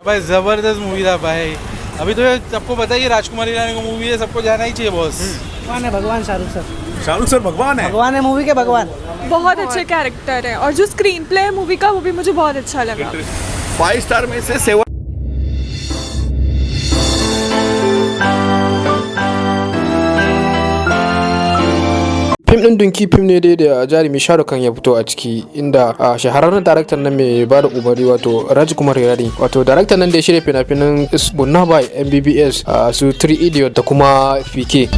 भाई जबरदस्त मूवी था भाई। अभी तो सबको पता है ये राजकुमार हिरानी का मूवी है, सबको जाना ही चाहिए बॉस। भगवान है भगवान, शाहरुख सर भगवान है। भगवान है मूवी के भगवान। बहुत अच्छे कैरेक्टर है और जो स्क्रीन प्ले है मूवी का वो भी मुझे बहुत अच्छा लगा। 5 स्टार में से 7। fim din dunki fim ne dai da jarumi Shahrukh Khan ya fito a ciki, inda shahararren daraktan nan mai ba da umarni wato Rajkumar Hirani, wato daraktan nan da ya shirya fina-finan Burna Boy, MBBS, su 3 Idiot da kuma PK.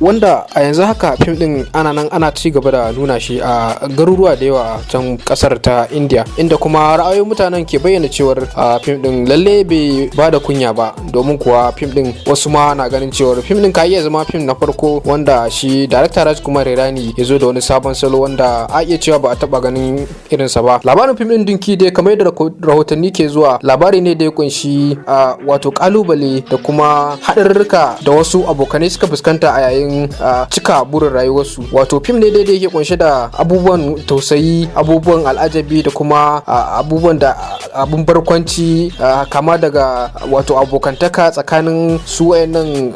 Wanda a yanzu haka fim din ana nan ana ci gaba da nuna shi a garuruwa da yawa a can kasar ta India, inda kuma ra'ayoyin mutanen ke bayyana cewar fim din lalle bai ba da kunya ba, domin kuwa fim din wasu ma na ganin cewar fim din ka iya zama fim na farko wanda shi director Rajkumar Hirani ya zo da wani sabon salo wanda a iya cewa ba a taba ganin irinsa ba. Labarin fim din Dinki dai kamar yadda rahotanni ke zuwa, labari ne da ya kunshi wato kalubale da kuma haɗarurruka da wasu abokanai suka fuskanta a yayin cika burin rayuwarsu. Wato fim ne daidai yake kunshe da abubuwan tausayi, abubuwan al'ajabi da kuma abubuwan da abun barkwanci, kama daga wato abokantaka tsakanin su wayannan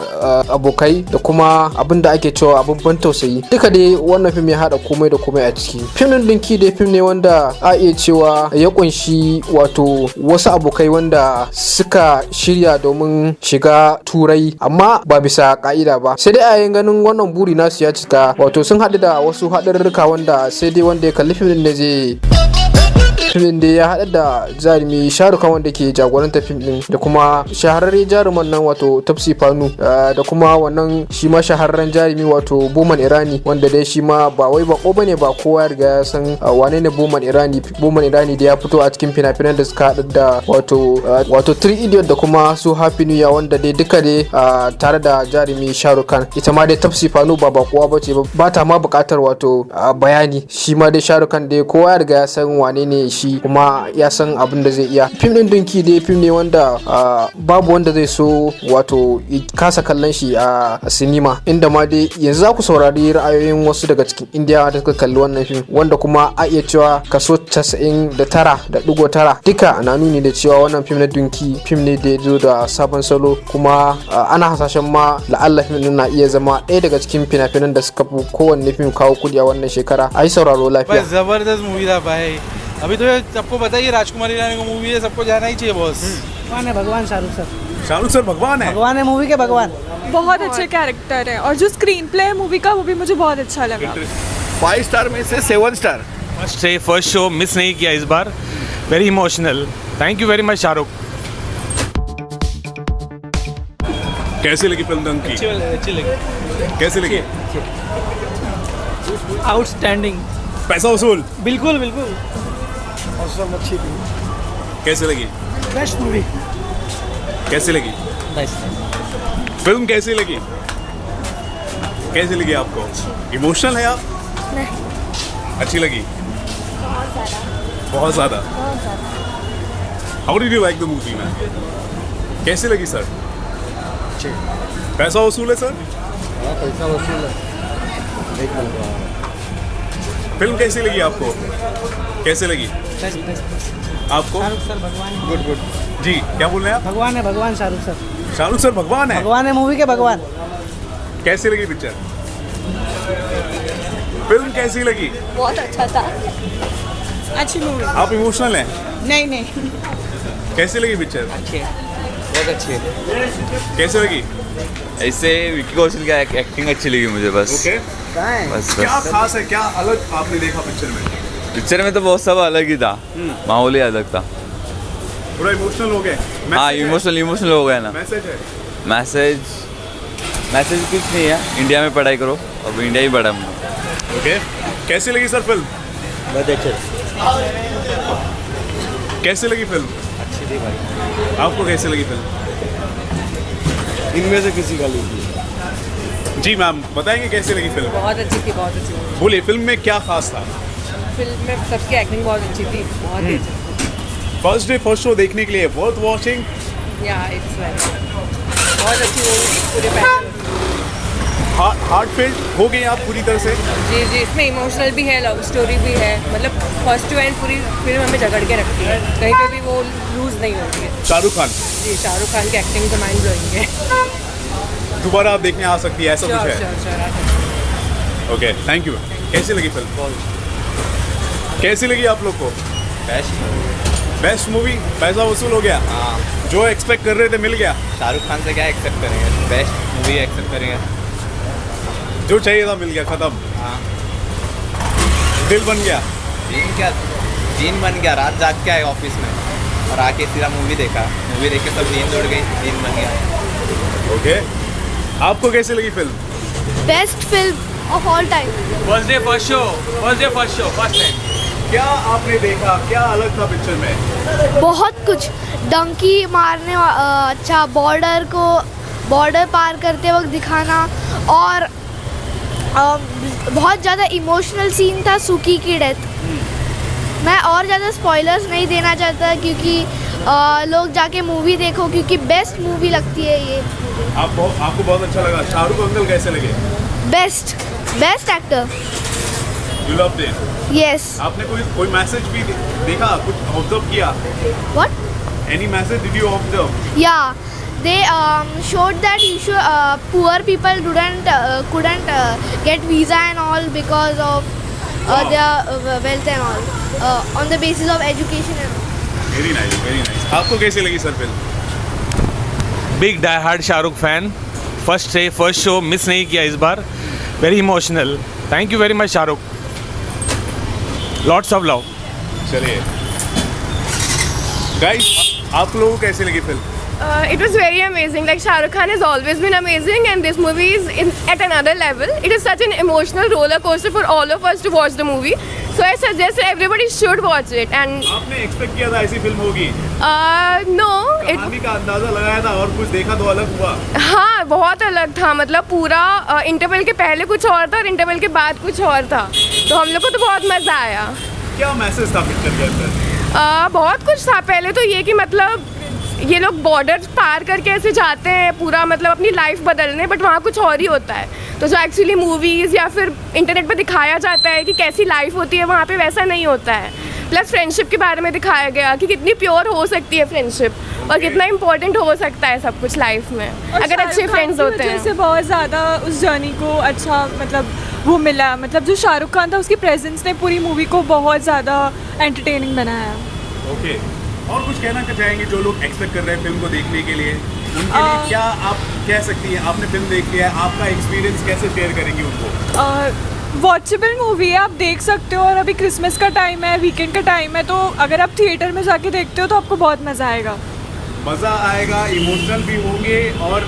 abokai da kuma abin da ake cewa abun ban tausayi. Duka dai wannan fim ya hada komai da komai a ciki. Fim din Dinki dai fim ne wanda a iya cewa ya kunshi wato wasu abokai wanda suka shirya domin shiga turai amma ba bisa ka'ida ba, sai dai a yayin ganin wannan buri nasu ya cika. Wato sun haɗu da wasu haɗarurruka wanda sai dai wanda ya kalli fim ne zai fim da ya haɗa da jarumi Shahrukh Khan wanda ke jagoranta fim din da kuma shahararren jaruman nan wato Taapsee Pannu, da kuma wannan shi ma shahararren jarumi wato Boman Irani, wanda dai shi ma ba wai bako bane, ba kowa ya riga ya san wane ne Boman Irani da ya fito a cikin fina-finan da suka haɗa da wato 3 Idiot da kuma su Happy New Year, wanda dai duka dai tare da jarumi Shahrukh Khan. Ita ma dai Taapsee Pannu ba bakowa bace, ba ta ma buƙatar wato bayani. Shi ma dai Shahrukh Khan dai kowa ya riga ya san wane ne shi kuma ya san abin da zai iya. Fim din Dinki dai fim ne wanda babu wanda zai so wato kasa kallon shi a sinima, inda ma dai yanzu za ku saurari ra'ayoyin wasu daga cikin indiyawa da suka kalli wannan fim, wanda kuma a iya cewa kaso 99.9 duka na nuni da cewa wannan fim na Dinki fim ne da ya zo da sabon salo, kuma ana hasashen ma la'alla fim din na iya zama ɗaya daga cikin fina-finan da suka fi kowanne fim kawo kudi a wannan shekara. a yi sauraro lafiya. जबरदस्त movie था भाई। अभी तो सबको पता है ये राजकुमार हिरानी का मूवी है, सबको जाना ही चाहिए बॉस। भगवान है भगवान, शाहरुख सर भगवान है। भगवान है मूवी के भगवान। बहुत अच्छे कैरेक्टर है और जो स्क्रीन प्ले है मूवी का वो भी मुझे बहुत अच्छा लगा। 5 स्टार में से 7 स्टार। मस्ट से फर्स्ट शो मिस नहीं किया इस बार, very emotional. Thank you very much Shahrukh. कैसी लगी फिल्म दंकी? अच्छी लगी। कैसी लगी? आउटस्टैंडिंग, पैसा वसूल। बिल्कुल बिल्कुल, औसम, अच्छी थी। कैसी लगी? Best movie. कैसी लगी? फिल्म कैसी लगी? कैसी लगी आपको? इमोशनल है आप? नहीं। अच्छी लगी? बहुत ज़्यादा। How did you like the movie man? कैसी लगी सर? पैसा वसूल है सर? पैसा वसूल है। फिल्म कैसी लगी आपको? कैसे लगी आपको? सर भगवान। गुड। जी क्या बोल रहे हैं आप? भगवान है भगवान, शाहरुख सर भगवान है। भगवान है मूवी के भगवान। कैसी लगी पिक्चर? फिल्म कैसी लगी? बहुत अच्छा था, अच्छी मूवी। आप इमोशनल हैं? नहीं कैसी लगी पिक्चर? अच्छी है, बहुत अच्छी है। कैसी लगी? ऐसे विकी कौशल का एक्टिंग अच्छी लगी मुझे बस। ओके। बस क्या खास है, क्या अलग आपने देखा पिक्चर में? पिक्चर में तो बहुत सब अलग ही था, माहौल ही अलग था। पूरा इमोशनल हो गए? हाँ इमोशनल हो गया ना। मैसेज है? मैसेज कुछ नहीं है, इंडिया में पढ़ाई करो, अब इंडिया ही बड़ा है। ओके। कैसी लगी सर फिल्म? बहुत अच्छी। कैसी लगी फिल्म? अच्छी थी भाई। आपको कैसी लगी फिल्म? इनमें से किसी का लीजिए। जी मैम बताएंगे कैसी लगी फिल्म? बहुत अच्छी थी, बहुत अच्छी थी। बोलिए फिल्म में क्या खास था? फिल्म में सबकी एक्टिंग बहुत अच्छी थी, बहुत ही अच्छी। फर्स्ट डे फर्स्ट शो देखने के लिए वर्थ वॉचिंग। या इट्स बहुत अच्छी मूवी थी, पूरे पैशन। हार्टफेल्ट हो गई आप पूरी तरह से? जी जी, इसमें इमोशनल भी है, लव स्टोरी भी है, मतलब फर्स्ट टू एंड पूरी फिल्म हमें जकड़ के रखती है, कहीं पे भी वो लूज नहीं होती है। शाहरुख खान जी, शाहरुख खान की एक्टिंग तो माइंड ब्लोइंग है। दोबारा आप देखने आ सकती है, ऐसा कुछ है? श्योर। Okay, thank you. कैसी लगी फिल्म? कैसी लगी आप लोग को? Best movie. पैसा वसूल हो गया? हाँ, जो एक्सपेक्ट कर रहे थे मिल गया? शाहरुख खान से क्या एक्सेप्ट करेंगे, बेस्ट मूवी एक्सेप्ट करेंगे। जो चाहिए था मिल गया, खत्म। हाँ, दिल बन गया। दिन बन गया, रात जाग के आए ऑफिस में और आके सीधा मूवी देखा, मूवी देख के सब नींद उड़ गई, दिन बन गया। ओके, आपको कैसी लगी film? Best film of all time. First day first show first time. क्या आपने देखा, क्या अलग था पिक्चर में? बहुत कुछ, डंकी मारने अच्छा, बॉर्डर पार करते वक्त दिखाना, और बहुत ज़्यादा इमोशनल सीन था सुकी की डेथ। मैं और ज़्यादा स्पॉयलर्स नहीं देना चाहता क्योंकि लोग जाके मूवी देखो, क्योंकि बेस्ट मूवी लगती है ये। आपको बहुत अच्छा लगा? शाहरुख अंकल कैसे लगे? Best actor. You love them? Yes. आपने कोई मैसेज भी देखा, कुछ ऑब्जर्व किया? What? Any message did you observe? या, they showed that poor people couldn't get visa and all because of their wealth and all, on the basis of education and all. Very nice, very nice. आपको कैसी लगी sir film? Big die hard Shahrukh fan, first day first show miss नहीं किया इस बार, very emotional. Thank you very much Shahrukh, lots of love. चलिए guys, आप लोगों को कैसी लगी film? It was very amazing. Like Shah Rukh Khan has always been amazing, and this movie is at another level. It is such an emotional roller coaster for all of us to watch the movie. So I suggest everybody should watch it. And आपने expect किया था ऐसी film होगी? no, कहानी का अंदाजा लगाया था और कुछ देखा तो अलग हुआ? हाँ, बहुत अलग था। मतलब पूरा इंटरवल के पहले कुछ और था और इंटरवल के बाद कुछ और था, तो हम लोग को तो बहुत मज़ा आया। क्या मैसेज था पिक्चर के अंदर? बहुत कुछ था। पहले तो ये कि मतलब ये लोग बॉर्डर पार करके ऐसे जाते हैं पूरा, मतलब अपनी लाइफ बदलने, बट वहाँ कुछ और ही होता है। तो जो एक्चुअली मूवीज़ या फिर इंटरनेट पे दिखाया जाता है कि कैसी लाइफ होती है, वहाँ पे वैसा नहीं होता है। प्लस फ्रेंडशिप के बारे में दिखाया गया कि कितनी प्योर हो सकती है फ्रेंडशिप और कितना इंपॉर्टेंट हो सकता है सब कुछ लाइफ में अगर अच्छे फ्रेंड्स होते हैं। से बहुत ज़्यादा उस जर्नी को अच्छा मतलब वो मिला, मतलब जो शाहरुख खान था उसकी प्रेजेंस ने पूरी मूवी को बहुत ज़्यादा एंटरटेनिंग बनाया। ओके, और कुछ कहना चाहेंगे जो लोग एक्सपेक्ट कर रहे हैं फिल्म को देखने के लिए, उनके लिए क्या आप कह सकती हैं? आपने फिल्म देखी है, आपका एक्सपीरियंस कैसे शेयर करेंगी उनको? वॉचेबल मूवी है, आप देख सकते हो, और अभी क्रिसमस का टाइम है, वीकेंड का टाइम है, तो अगर आप थिएटर में जाके देखते हो तो आपको बहुत मज़ा आएगा। मज़ा आएगा, इमोशनल भी होंगे और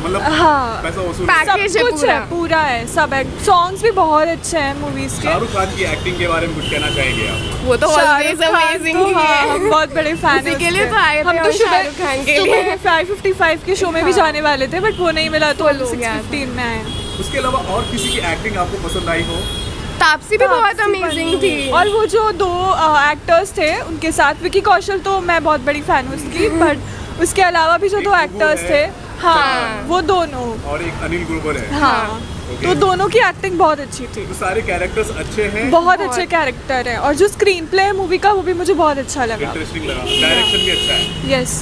मतलब हाँ, पैसा वसूल सब कुछ है, पूरा है, सब है। सॉन्ग्स भी बहुत अच्छे हैं मूवीज के। शाहरुख खान की एक्टिंग के बारे में कुछ कहना चाहेंगे आप? वो तो ऑलवेज अमेजिंग ही है। हम बहुत बड़े फैन के लिए तो आए थे हम तो शाहरुख खान के लिए 555 के शो में भी जाने वाले थे, बट वो नहीं मिला तो 615 में आए। उसके अलावा और किसी की एक्टिंग आपको पसंद आई हो? तापसी भी बहुत अमेजिंग थी। और वो जो दो एक्टर्स थे उनके साथ, विकी कौशल तो मैं बहुत बड़ी फैन हूँ उसकी, बट उसके अलावा भी जो दो एक्टर्स थे, हाँ, वो दोनों, और एक अनिल ग्रोवर है। हाँ, तो दोनों की एक्टिंग बहुत अच्छी थी। तो सारे कैरेक्टर्स अच्छे हैं, बहुत अच्छे कैरेक्टर हैं, और जो स्क्रीन प्ले है मूवी का वो भी मुझे बहुत अच्छा लगा, इंटरेस्टिंग लगा, डायरेक्शन भी अच्छा है। यस।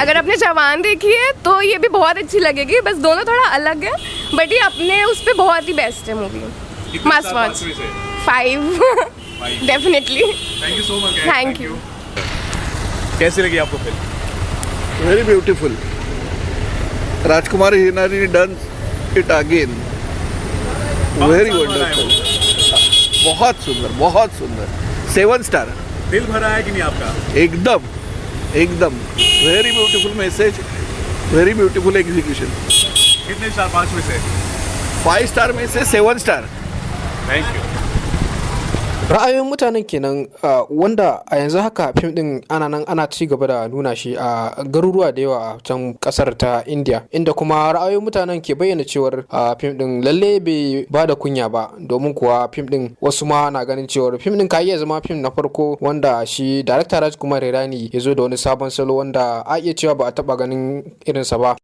अगर आपने जवान देखी है तो ये भी बहुत अच्छी लगेगी, बस दोनों थोड़ा अलग है, बट ये अपने उस पर बहुत ही बेस्ट है movie. Must watch. 5 definitely. Thank you so much. Thank you. कैसी लगी आपको film? Very beautiful. Rajkumar Hirani ने done it again, very wonderful, बहुत सुंदर, बहुत सुंदर, 7 स्टार। दिल भरा है कि नहीं आपका? एकदम एकदम, very beautiful message, very beautiful execution. कितने स्टार 5 में से? 5 स्टार में से 7 star. Thank you. ra'ayoyin mutanen kenan wanda a yanzu haka fim din ana ci gaba da nuna shi a garuruwa da yawa a can kasar ta India, inda kuma ra'ayoyin mutanen ke bayyana cewar fim din lalle bai ba da kunya ba, domin kuwa fim din wasu ma na ganin cewar fim din ka iya zama fim na farko wanda shi director Rajkumar Hirani ya zo da wani sabon salo wanda a iya cewa ba a taba ganin irinsa ba.